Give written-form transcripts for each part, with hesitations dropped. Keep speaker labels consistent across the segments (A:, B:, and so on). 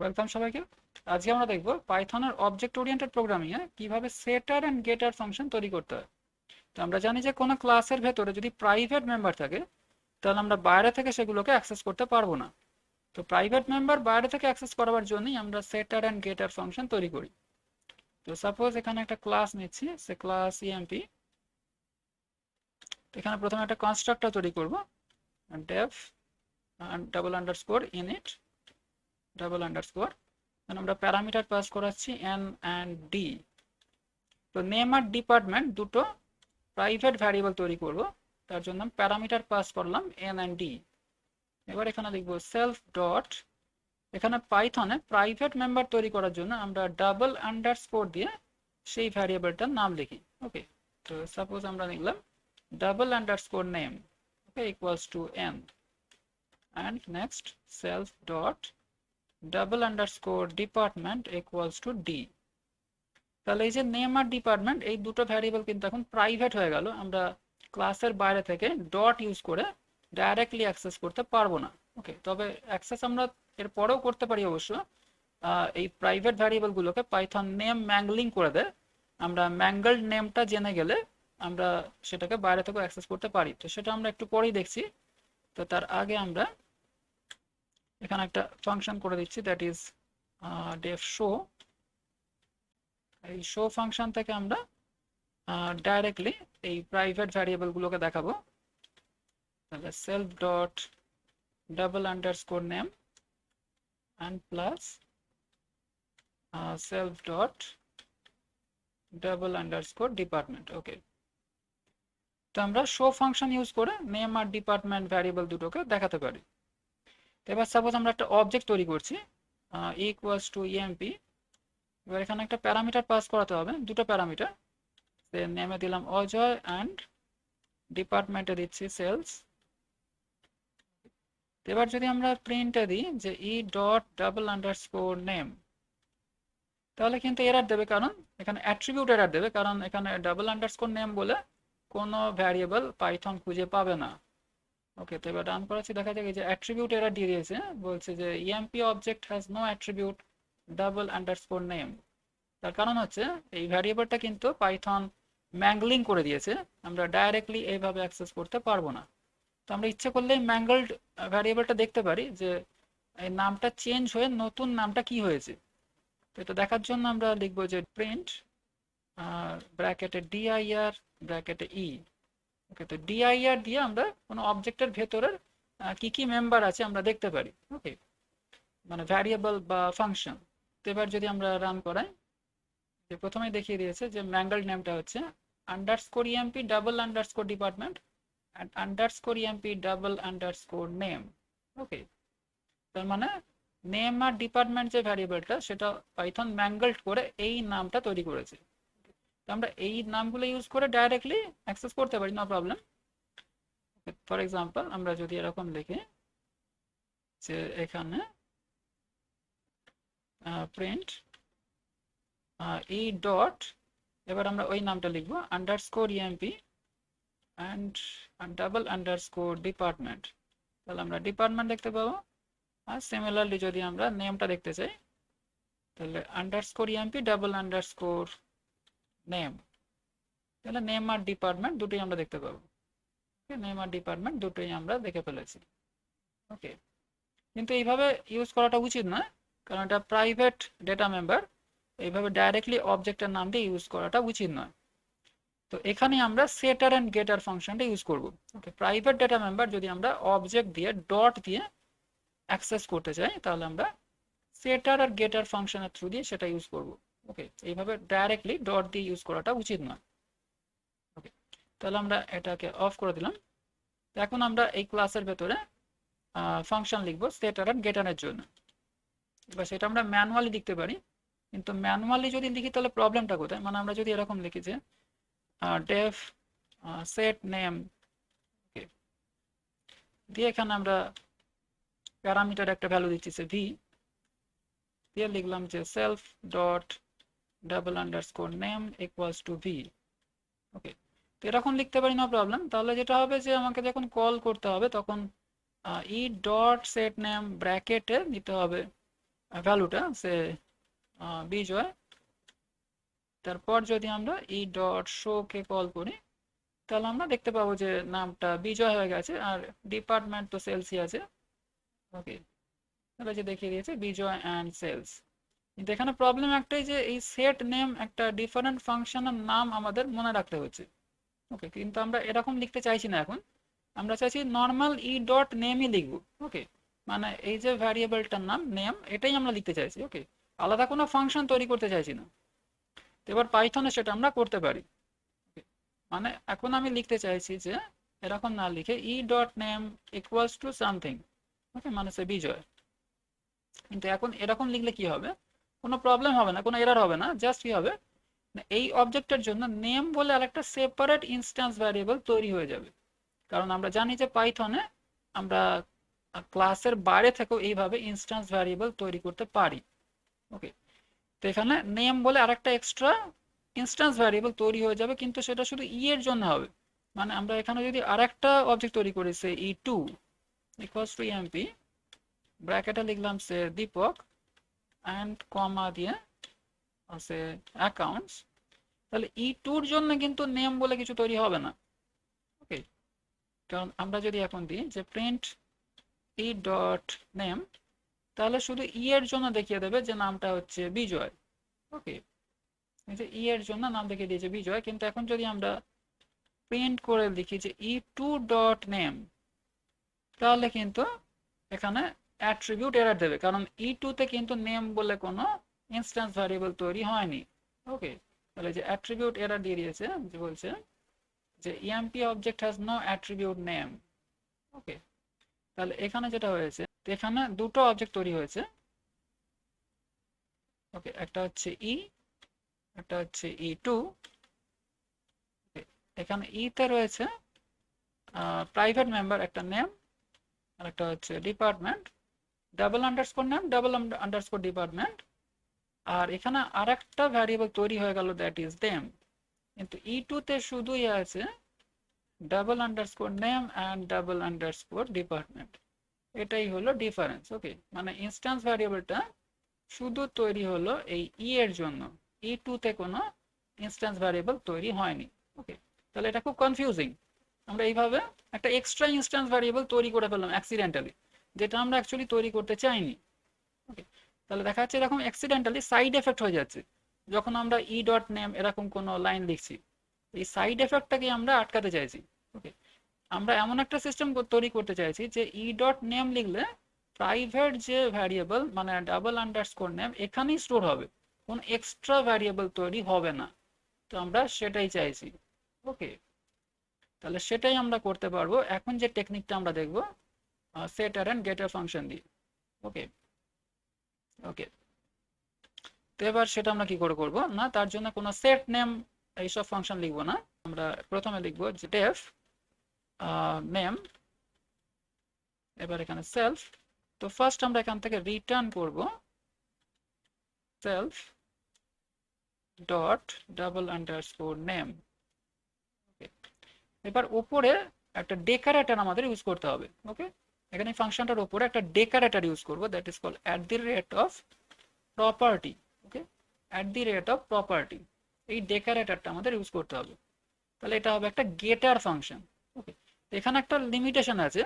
A: Welcome সবাইকে। আজকে আমরা দেখব পাইথনের অবজেক্ট ওরিয়েন্টেড প্রোগ্রামিং এ কিভাবে সেটার এন্ড গেটার ফাংশন তৈরি করতে হয়। তো আমরা জানি যে কোনো ক্লাসের ভেতরে যদি প্রাইভেট মেম্বার থাকে তাহলে আমরা বাইরে থেকে সেগুলোকে অ্যাক্সেস করতে পারবো না। তো প্রাইভেট মেম্বার বাইরে থেকে অ্যাক্সেস করার জন্যই আমরা সেটার এন্ড গেটার ফাংশন তৈরি করি। তো সাপোজ এখানে একটা ক্লাস নিচ্ছি, সে ক্লাস ইএমপি। এখানে প্রথমে একটা কনস্ট্রাক্টর তৈরি করব, def double underscore init double underscore, আমরা প্যারামিটার পাস করাচ্ছি এন অ্যান্ড ডি। তো নেম আর ডিপার্টমেন্ট দুটো প্রাইভেট ভ্যারিয়েবল তৈরি করব, তার জন্য প্যারামিটার পাস করলাম এন অ্যান্ড ডি। এবার এখানে লিখব সেলফ ডট, এখানে পাইথনে প্রাইভেট মেম্বার তৈরি করার জন্য আমরা ডাবল আন্ডারস্কোর দিয়ে সেই ভ্যারিয়েবলটার নাম লিখি। ওকে, তো সাপোজ আমরা লিখলাম double underscore name, okay, equals to N, and next self dot double underscore department equals two D. তাহলে এই যে নেম আর ডিপার্টমেন্ট এই দুটো ভ্যারিয়েবল কিন্তু এখন প্রাইভেট হয়ে গেল, আমরা ক্লাসের বাইরে থেকে ডট ইউজ করে ডাইরেক্টলি অ্যাক্সেস করতে পারবো না। ওকে, তবে অ্যাক্সেস আমরা এর পরেও করতে পারি অবশ্য। এই প্রাইভেট ভ্যারিয়েবলগুলোকে পাইথন নেম ম্যাংলিং করে দেয়, আমরা ম্যাঙ্গলড নেমটা জেনে গেলে আমরা সেটাকে বাইরে থেকে অ্যাক্সেস করতে পারি। তো সেটা আমরা একটু পরেই দেখছি। তো তার আগে আমরা এখানে একটা ফাংশন করে দিচ্ছি, দ্যাট ইজ ডেফ শো। এই শো ফাংশন থেকে আমরা ডাইরেক্টলি এই প্রাইভেট ভ্যারিয়েবলগুলোকে দেখাবো। তাহলে self dot double underscore name and plus self dot double underscore department. Okay, তো আমরা শো ফাংশন ইউজ করে নেম আর ডিপার্টমেন্ট ভ্যারিয়েবল দুটোকে দেখাতে পারি। এবার সাপোজ আমরা একটা অবজেক্ট তৈরি করছি ইকুয়ালস টু ইএমপি। এবার এখানে একটা প্যারামিটার পাস করাতে হবে, দুটো প্যারামিটার। নেমে দিলাম অজয় অ্যান্ড ডিপার্টমেন্টে দিচ্ছি সেলস। এবার যদি আমরা প্রিন্টে দিই যে E dot double underscore name, তাহলে কিন্তু এরর দেবে, কারণ এখানে অ্যাট্রিবিউট এরর দেবে, কারণ এখানে ডাবল আন্ডারস্কোর নেম বলে কোনো ভ্যারিয়েবল পাইথন খুঁজে পাবে না। ওকে, তো এবার রান করাচ্ছি, দেখা যাক এই যে অ্যাট্রিবিউট এরর দিয়ে দিয়েছে, বলছে যে EMP object has no attribute double underscore name. তার কারণ হচ্ছে এই ভ্যারিয়েবলটা কিন্তু পাইথন ম্যাংলিং করে দিয়েছে, আমরা ডাইরেক্টলি এইভাবে অ্যাক্সেস করতে পারবো না। তো আমরা ইচ্ছে করলেই ম্যাঙ্গলড ভ্যারিয়েবলটা দেখতে পারি যে এই নামটা চেঞ্জ হয়ে নতুন নামটা কি হয়েছে। তো এটা দেখার জন্য আমরা লিখবো যে প্রিন্ট ব্র্যাকেটে ডিআইআর ব্র্যাকেটে ই। ওকে, তো ডিআইআর দিয়ে আমরা কোনো অবজেক্টের ভেতরের কি কি মেম্বার আছে আমরা দেখতে পারি। ওকে, মানে ভ্যারিয়েবল বা ফাংশন। তো এবার যদি আমরা রান করাই, যে প্রথমেই দেখিয়ে দিয়েছে যে ম্যাঙ্গলড নেমটা হচ্ছে underscore EMP double underscore department and underscore emp double underscore name. ওকে, তার মানে নেম আর ডিপার্টমেন্ট যে ভ্যারিয়েবলটা সেটা পাইথন ম্যাঙ্গলড করে এই নামটা তৈরি করেছে। তো আমরা এই নামগুলো ইউজ করে ডাইরেক্টলি অ্যাক্সেস করতে পারি, নো প্রবলেম। ফর এক্সাম্পল আমরা যদি এরকম লিখি যে এখানে প্রিন্ট ই ডট, এবার আমরা ওই নামটা লিখবো underscore EMP and double underscore department, তাহলে আমরা ডিপার্টমেন্ট দেখতে পাবো। আর সিমিলারলি যদি আমরা নেমটা দেখতে চাই তাহলে underscore EMP double underscore name, তাহলে নেম আর ডিপার্টমেন্ট দুটোই আমরা দেখতে পাবো। নেম আর ডিপার্টমেন্ট দুটোই আমরা দেখে ফেলেছি। ওকে, কিন্তু এইভাবে ইউজ করাটা উচিত নয়, কারণ এটা প্রাইভেট ডেটা মেম্বার, এইভাবে ডাইরেক্টলি অবজেক্টের নাম দিয়ে ইউজ করাটা উচিত নয়। তো এখানে আমরা সেটার অ্যান্ড গেটার ফাংশনটা ইউজ করব। ওকে, প্রাইভেট ডেটা মেম্বার যদি আমরা অবজেক্ট দিয়ে ডট দিয়ে অ্যাক্সেস করতে চাই তাহলে আমরা সেটার আর গেটার ফাংশনের থ্রু দিয়ে সেটা ইউজ করব। ওকে, এইভাবে ডাইরেক্টলি ডট দিয়ে ইউজ করাটা উচিত নয়। ওকে, তাহলে আমরা এটাকে অফ করে দিলাম। এখন আমরা এই ক্লাসের ভেতরে ফাংশন লিখবো সেটার আর গেটারের জন্য। এবার সেটা আমরা ম্যানুয়ালি লিখতে পারি, কিন্তু ম্যানুয়ালি যদি লিখি তাহলে প্রবলেমটা কোথায়, মানে আমরা যদি এরকম লিখি যে ডেফ সেট নেম দিয়ে এখানে আমরা প্যারামিটার একটা ভ্যালু দিচ্ছি সে ভি, দিয়ে লিখলাম যে self dot double underscore name equals to V. Okay, তো এরকম লিখতে পারি, নো প্রবলেম। তাহলে যেটা হবে যে আমাকে যখন কল করতে হবে তখন ই ডট সেট নেম ব্র্যাকেটে দিতে হবে ভ্যালুটা সে বিজয়, তারপর যদি আমরা এই ডট শো কে কল করি তাহলে আমরা দেখতে পাবো যে নামটা বিজয় হয়ে গেছে আর ডিপার্টমেন্ট তো সেলসই আছে। ওকে, তাহলে যে দেখিয়ে দিয়েছে বিজয় অ্যান্ড সেলস। কিন্তু এখানে প্রবলেম একটাই যে এই সেট নেম একটা ডিফারেন্ট ফাংশনের নাম আমাদের মনে রাখতে হচ্ছে। ওকে, কিন্তু আমরা এরকম লিখতে চাইছি না এখন, আমরা চাইছি নর্মাল ই ডট নেমই লিখবো। ওকে, মানে এই যে ভ্যারিয়েবলটার নাম নেম এটাই আমরা লিখতে চাইছি। ওকে, আলাদা কোনো ফাংশন তৈরি করতে চাইছি না। তো এবার পাইথনে সেটা আমরা করতে পারি। Okay, মানে এখন আমি লিখতে চাইছি যে এরকম না লিখে E dot name equals to something. Okay, মানে সে বিজয়। কিন্তু এখন এরকম লিখলে কি হবে, কোনো প্রবলেম হবে না, কোনো এরর হবে না। জাস্ট কি হবে না, এই অবজেক্টের জন্য নেম বলে আরেকটা সেপারেট ইনস্ট্যান্স ভ্যারিয়েবল তৈরি হয়ে যাবে। কারণ আমরা জানি যে পাইথনে আমরা ক্লাসের বাইরে থেকেও এইভাবে ইনস্ট্যান্স ভ্যারিয়েবল তৈরি করতে পারি। ওকে, তো এখানে নেম বলে আরেকটা এক্সট্রা ইনস্ট্যান্স ভ্যারিয়েবল তৈরি হয়ে যাবে, কিন্তু সেটা শুধু ই এর জন্য হবে। মানে আমরা এখানে যদি আরেকটা অবজেক্ট তৈরি করি সে ই টু ইকুয়ালস টু এমপি, ব্র্যাকেটে লিখলাম সে দীপক অ্যান্ড কমা দিয়ে আছে অ্যাকাউন্টস, তাহলে ই টুর জন্য কিন্তু নেম বলে কিছু তৈরি হবে না। ওকে, কারণ আমরা যদি এখন দিই যে প্রিন্ট ই ডট নেম, তাহলে শুধু ই এর জন্য দেখিয়ে দেবে যে নামটা হচ্ছে বিজয়। ওকে, এই যে ই এর জন্য নাম দেখিয়ে দিয়েছে বিজয়, কিন্তু এখন যদি আমরা প্রিন্ট করে লিখি যে ই টু ডট নেম, তাহলে কিন্তু এখানে অ্যাট্রিবিউট এরর দেবে, কারণ ই টু তে কিন্তু নেম বলে কোনো ইনস্ট্যান্স ভ্যারিয়েবল তৈরি হয়নি। ওকে, তাহলে যে অ্যাট্রিবিউট এরর দিয়ে দিয়েছে, যে বলছে যে EMP object has no attribute name. Okay, তাহলে এখানে যেটা হয়েছে, এখানে দুটো অবজেক্ট তৈরি হয়েছে। ওকে, একটা হচ্ছে ই, একটা হচ্ছে ই টু। এখানে ই তে রয়েছে প্রাইভেট মেম্বার একটা নেম, আর একটা হচ্ছে department, double underscore name double underscore department. আর এখানে আরেকটা ভ্যারিয়েবল তৈরি হয়ে গেল, দ্যাট ইজ দেম। কিন্তু ই টু তে শুধুই আছে double underscore name and double underscore department. এটাই হলো ডিফারেন্স। ওকে, মানে ইনস্ট্যান্স ভ্যারিয়েবলটা শুধু তৈরি হলো এই ই এর জন্য, ই টু তে কোনো ইনস্ট্যান্স ভ্যারিয়েবল তৈরি হয়নি। ওকে, তাহলে এটা খুব কনফিউজিং। আমরা এইভাবে একটা এক্সট্রা ইনস্ট্যান্স ভ্যারিয়েবল তৈরি করে ফেললাম অ্যাক্সিডেন্টালি, যেটা আমরা অ্যাকচুয়ালি তৈরি করতে চাইনি। ওকে, তাহলে দেখা যাচ্ছে এরকম অ্যাক্সিডেন্টালি সাইড এফেক্ট হয়ে যাচ্ছে যখন আমরা ই ডট নেম এরকম কোনো লাইন লিখছি। এই সাইড এফেক্টটাকে আমরা আটকাতে চাইছি। ওকে, আমরা এমন একটা সিস্টেম তৈরি করতে চাইছি যে ই ডট নেম লিখলে প্রাইভেট যে ভ্যারিয়েবল মানে ডাবল আন্ডারস্কোর নেম এখানেই স্টোর হবে, কোন এক্সট্রা ভ্যারিয়েবল তৈরি হবে না। তো আমরা সেটাই চাইছি। ওকে, তাহলে সেটাই আমরা করতে পারবো এখন যে টেকনিকটা আমরা দেখবো সেটার এন্ড গেটার ফাংশন দিয়ে। ওকে, ওকে, তো এবার সেটা আমরা কি করে করব না, তার জন্য কোনো সেট নেম এইসব ফাংশন লিখবো না। আমরা প্রথমে লিখবো যে ডেফ নেম, এবার এখানে সেলফ। তো ফার্স্ট আমরা এখান থেকে রিটার্ন করব self dot double underscore name. এবার উপরে একটা ডেকোরেটর আমাদের ইউজ করতে হবে। ওকে, এখানে ফাংশনটার উপরে একটা ডেকোরেটর ইউজ করব, that is called at the rate of property. Okay, at the rate of property, এই ডেকোরেটরটা আমাদের ইউজ করতে হবে। তাহলে এটা হবে একটা গেটার ফাংশন। ওকে, এখানে একটা লিমিটেশন আছে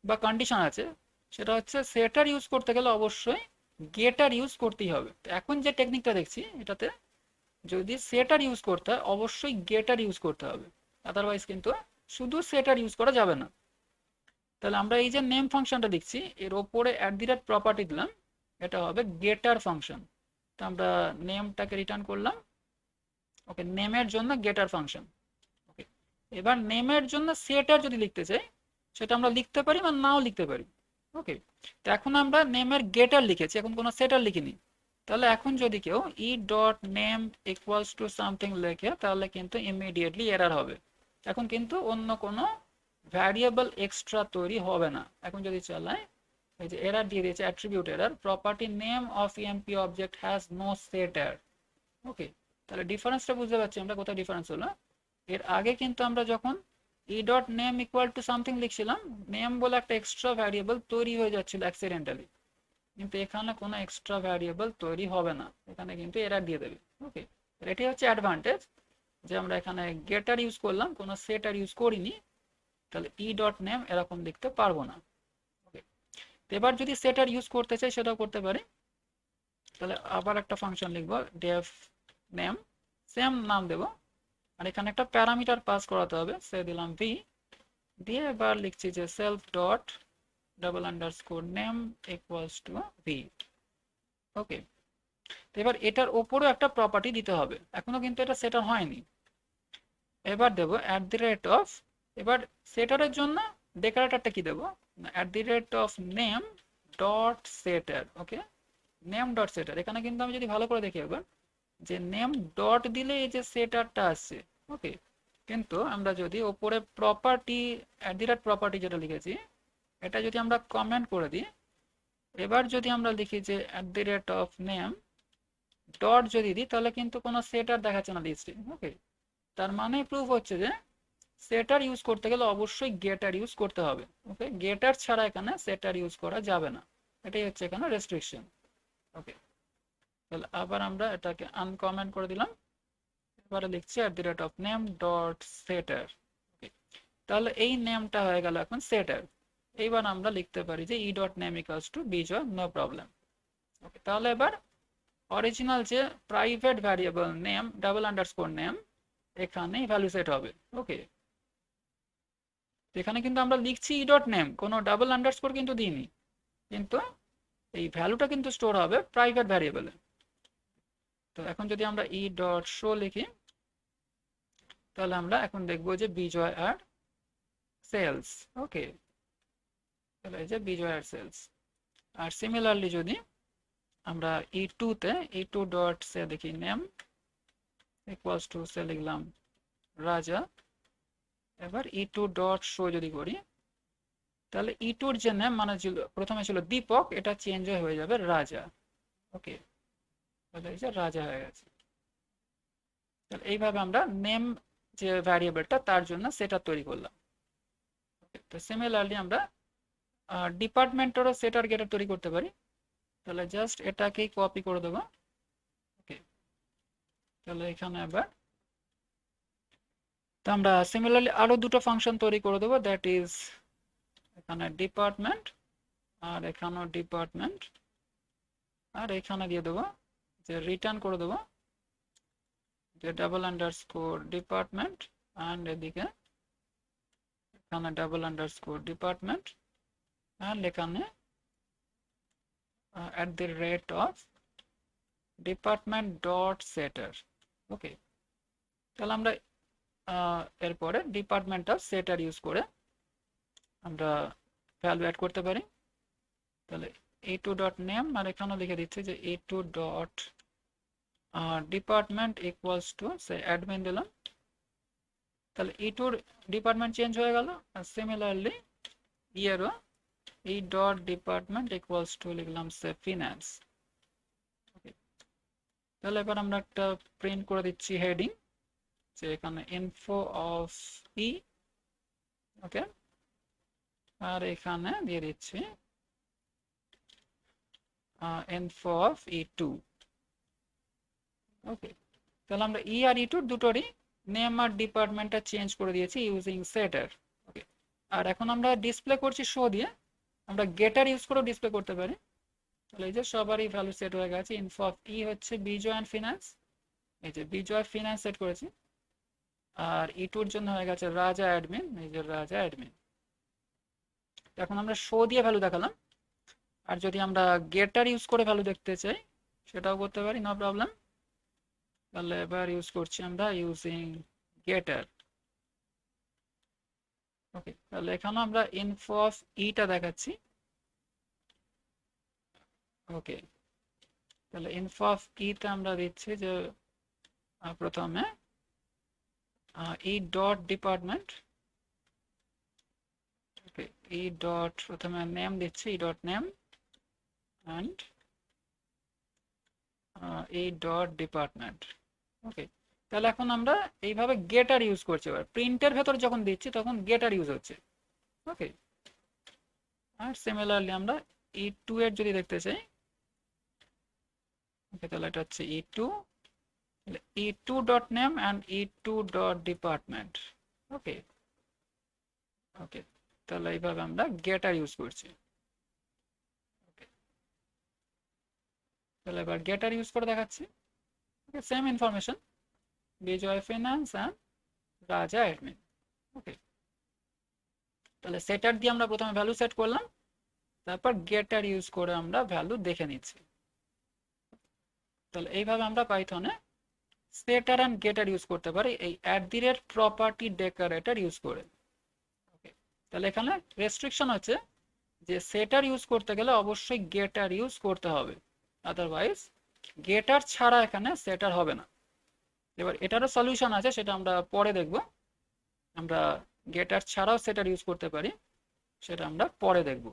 A: বা কন্ডিশন আছে, সেটা হচ্ছে সেটার ইউজ করতে গেলে অবশ্যই গেটার ইউজ করতেই হবে। তো এখন যে টেকনিকটা দেখছি এটাতে যদি সেটার ইউজ করতে হয় অবশ্যই গেটার ইউজ করতে হবে, আদারওয়াইজ কিন্তু শুধু সেটার ইউজ করা যাবে না। তাহলে আমরা এই যে নেম ফাংশনটা দেখছি এর ওপরে অ্যাট দি রেট প্রপার্টি দিলাম, এটা হবে গেটার ফাংশন। তো আমরা নেমটাকে রিটার্ন করলাম। ওকে, নেমের জন্য গেটার ফাংশন। ওকে, এবার নেমের জন্য সেটার যদি লিখতে চাই সেটা আমরা লিখতে পারি বা নাও লিখতে পারি। ওকে, তো এখন আমরা নেমের গেটার লিখেছি, এখন কোনো সেটার লিখিনি। তাহলে এখন যদি কেউ ই dot name equals to something লেখে তাহলে কিন্তু ইমিডিয়েটলি এরার হবে। এখন কিন্তু অন্য কোনো ভ্যারিয়েবল এক্সট্রা তৈরি হবে না। এখন যদি চালাই, এই যে এরার দিয়ে দিয়েছে attribute error, property name of EMP object has no setter. Okay, তাহলে ডিফারেন্সটা বুঝতে পারছি আমরা, কোথায় ডিফারেন্স হলো। এর আগে কিন্তু আমরা যখন E dot name equal to something লিখছিলাম, নেম বলে একটা এক্সট্রা ভ্যারিয়েবল তৈরি হয়ে যাচ্ছিল অ্যাক্সিডেন্টালি। কিন্তু এখানে কোনো এক্সট্রা ভ্যারিয়েবল তৈরি হবে না, এখানে কিন্তু এরর দিয়ে দেবে। ওকে, এটাই হচ্ছে অ্যাডভান্টেজ যে আমরা এখানে গেটার ইউজ করলাম, কোনো সেটার ইউজ করিনি, তাহলে ই ডট নেম এরকম লিখতে পারবো না। ওকে, এবার যদি সেটার ইউজ করতে চাই সেটাও করতে পারি। তাহলে আবার একটা ফাংশন লিখবো ডেফ নেম, সেম নাম দেব, আর এখানে একটা প্যারামিটার পাস করাতে হবে, সে দিলাম ভি, দিয়ে এবার লিখছি যে self dot double underscore name equals to V. Okay, এবার এটার ওপরও একটা প্রপার্টি দিতে হবে, এখনো কিন্তু এটা সেটার হয়নি। এবার দেব অ্যাট দি রেট অফ, এবার সেটারের জন্য ডেকোরেটরটা কি দেবো, at the rate of name dot সেটার। ওকে, নেম ডট সেটার, এখানে কিন্তু আমি যদি ভালো করে দেখি একবার, যে নেম ডট দিলে এই যে সেটারটা আসছে। ওকে, কিন্তু আমরা যদি ওপরে property at the rate property যেটা লিখেছি এটা যদি আমরা কমেন্ট করে দিই, এবার যদি আমরা লিখি যে at the rate of name dot যদি দিই, তাহলে কিন্তু কোনো সেটার দেখাচ্ছে না লিস্টে। ওকে, তার মানে প্রুফ হচ্ছে যে সেটার ইউজ করতে গেলে অবশ্যই গেটার ইউজ করতে হবে। ওকে, গেটার ছাড়া এখানে সেটার ইউজ করা যাবে না, এটাই হচ্ছে এখানে রেস্ট্রিকশন। ওকে, তাহলে আবার আমরা এটাকে আনকমেন্ট করে দিলাম, এবারে লিখছি at the rate of name dot সেটার। তাহলে এই নেমটা হয়ে গেল এখন সেটার। এইবার আমরা লিখতে পারি যে E dot name equals to Bijoy, no problem. Okay, তাহলে এবার অরিজিনাল যে private variable name double underscore name এখানেই ভ্যালু সেট হবে। ওকে, এখানে কিন্তু আমরা লিখছি ই ডট নেম, কোনো ডাবল আন্ডারস্কোর কিন্তু দিইনি, কিন্তু এই ভ্যালুটা কিন্তু স্টোর হবে প্রাইভেট ভ্যারিয়েবলে। তো এখন যদি আমরা ই ডট শো লিখি, তাহলে আমরা এখন দেখবো যে বিজয় আর সেলস। ওকে, তাহলে এই যে বিজয় আর সেলস। আর সিমিলারলি যদি আমরা ই টু তে ই টু ডট সে দেখি নেম ইকুয়ালস টু সে লিখলাম রাজা, এবার ই টু ডট শো যদি করি, তাহলে ই টুর যে নেম মানে ছিল প্রথমে ছিল দীপক, এটা চেঞ্জ হয়ে যাবে রাজা। ওকে, তাহলে এই যে রাজা হয়ে গেছে। তাহলে এইভাবে আমরা নেম যে ভ্যারিয়েবলটা তার জন্য সেটা তৈরি করলাম। তো সিমিলারলি আমরা ডিপার্টমেন্টেরও সেটার গেটার তৈরি করতে পারি, তাহলে জাস্ট এটাকেই কপি করে দেবো। ওকে, তাহলে এখানে আবার তো আমরা সিমিলারলি আরো দুটো ফাংশন তৈরি করে দেবো, দ্যাট ইজ এখানে ডিপার্টমেন্ট, আর এখানেও ডিপার্টমেন্ট, আর এখানে দিয়ে দেবো যে রিটার্ন করে দেবো যে ডাবল আন্ডারস্কোর ডিপার্টমেন্ট, অ্যান্ড এদিকে এখানে ডাবল আন্ডারস্কোর ডিপার্টমেন্ট, অ্যান্ড এখানে at the rate of department dot setter. ওকে, তাহলে আমরা এরপরে ডিপার্টমেন্ট অফ সেটার ইউজ করে আমরা ভ্যালু অ্যাড করতে পারি। তাহলে এ টু ডট নেম, আর এখানেও লিখে দিচ্ছি যে E two dot department equals to say admin দিলাম, তাহলে ই টুর ডিপার্টমেন্ট চেঞ্জ হয়ে গেল। আর সিমিলারলি ইয়েরও এই ডট ডিপার্টমেন্ট ইকুয়ালস টু লিখলাম সে ফিনান্স। তাহলে এবার আমরা একটা প্রিন্ট করে দিচ্ছি হেডিং, যে এখানে ইনফো অফ ই। ওকে, আর এখানে দিয়ে দিচ্ছি ইনফো অফ ই টু। ওকে, তাহলে আমরা ই আর ই টুর দুটোরই নেম আর ডিপার্টমেন্টটা চেঞ্জ করে দিয়েছি ইউজিং সেটার। ওকে, আর এখন আমরা ডিসপ্লে করছি শো দিয়ে, আমরা গেটার ইউজ করেও ডিসপ্লে করতে পারি। তাহলে এই যে সবারই ভ্যালু সেট হয়ে গেছে, ইনফো অফ ই হচ্ছে বিজয় অ্যান্ড ফিনান্স, এই যে বিজয় ফিনান্স সেট করেছি, আর ই টুর জন্য হয়ে গেছে রাজা অ্যাডমিন, এই যে রাজা অ্যাডমিন। এখন আমরা শো দিয়ে ভ্যালু দেখালাম, আর যদি আমরা গেটার ইউজ করে ভ্যালু দেখতে চাই সেটাও করতে পারি, নো প্রবলেম। তাহলে এবার ইউজ করছি আমরা ইউজিং গেটার। ওকে, তাহলে এখানে আমরা ইনফো অফ ইটা দেখাচ্ছি। ওকে, তাহলে ইনফো অফ ইতে আমরা দিচ্ছি যে প্রথমে E dot department. Okay, E dot প্রথমে নেম দিচ্ছি, E dot name, and E dot department. Okay, তাহলে এখন আমরা এইভাবে গেটার ইউজ করছি, এবার প্রিন্টের ভেতর যখন দিচ্ছি তখন গেটার ইউজ হচ্ছে। ওকে, আর সিমিলারলি আমরা E2 এর যদি দেখতে চাই, ওকে, তাহলে এটা হচ্ছে E2, E2 dot name and E2 dot department. Okay, okay, তাহলে এইভাবে আমরা গেটার ইউজ করছি। তাহলে এবার গেটার ইউজ করে দেখাচ্ছি। Okay, same information, Bijoy finance and Raja admin. Okay, তাহলে সেটার দিয়ে আমরা প্রথমে ভ্যালু সেট করলাম, তারপর গেটার ইউজ করে আমরা ভ্যালু দেখে নিচ্ছি। তাহলে এইভাবে আমরা পাইথনে সেটার অ্যান্ড গেটার ইউজ করতে পারি এই প্রপার্টি ডেকোরেটর ইউজ করে। ওকে, তাহলে এখানে রেস্ট্রিকশন হচ্ছে যে সেটার ইউজ করতে গেলে অবশ্যই গেটার ইউজ করতে হবে, আদারওয়াইজ গেটার ছাড়া এখানে সেটার হবে না। এবার এটারও সলিউশন আছে, সেটা আমরা পরে দেখব। আমরা গেটার ছাড়াও সেটার ইউজ করতে পারি, সেটা আমরা পরে দেখব।